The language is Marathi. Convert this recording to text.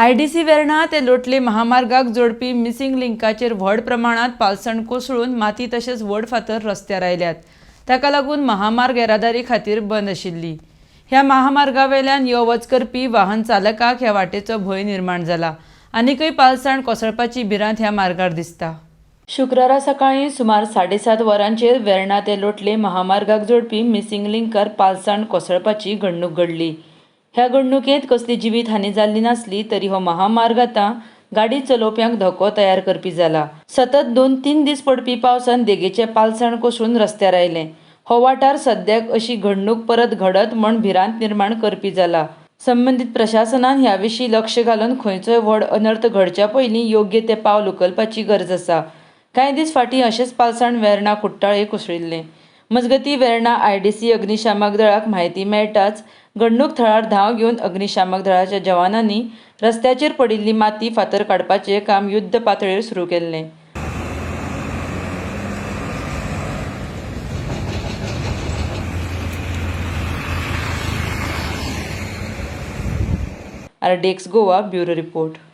आयडीसी वेर्णा ते लोटले महामार्गाक जोडपी मिसिंग लिंकाचेर व्हड प्रमाणात पालसण कोसळून माती तशेंच व्हड फातर रस्त्यार आयल्यात। ताका लागून महामार्ग येरादारी खातीर बंद आशिल्ली। ह्या महामार्गावेल्यान यो वच करपी वाहन चालकाक ह्या वाटेचो भंय निर्माण जाला। आनीकय पालसण कोसळपाची भिरांत ह्या मार्गार दिसता। शुक्रारा सकाळीं सुमार 7:30 वरांचेर वेर्णा ते लोटले महामार्गाक जोडपी मिसिंग लिंकार पालसण कोसळपाची घडणूक घडली। ह्या घडणुकेंत कसली जिवीत हानी जाल्ली नासली, तरी हो महामार्ग आतां गाडी चलोवप्यांक धोको तयार करपी जाला। सतत 2-3 दीस पडपी पावसान देगेचे पालसण कोसळून रस्त्यार आयले। हो वाठार सद्याक अशी घडणूक परत घडत म्हूण भिरांत निर्माण करपी जाला। संबंदीत प्रशासनान ह्या विशीं लक्ष घालून खंयचोय व्हड अनर्थ घडच्या पयलीं योग्य ते पावल उखलपाची गरज आसा। कांय दीस फाटीं अशेंच पालसण वेर्णा कुट्टाळे कोसळिल्लें। मजगतीं वेर्णा आयडीसी अग्निशामक दळाक म्हायती मेळटाच घडणूक थळार धांव घेवन अग्निशामक दळाच्या जवानांनी रस्त्याचेर पडिल्ली माती फातर काडपाचें काम युध्द पातळीर सुरू केल्लें। RDX Goa bureau report.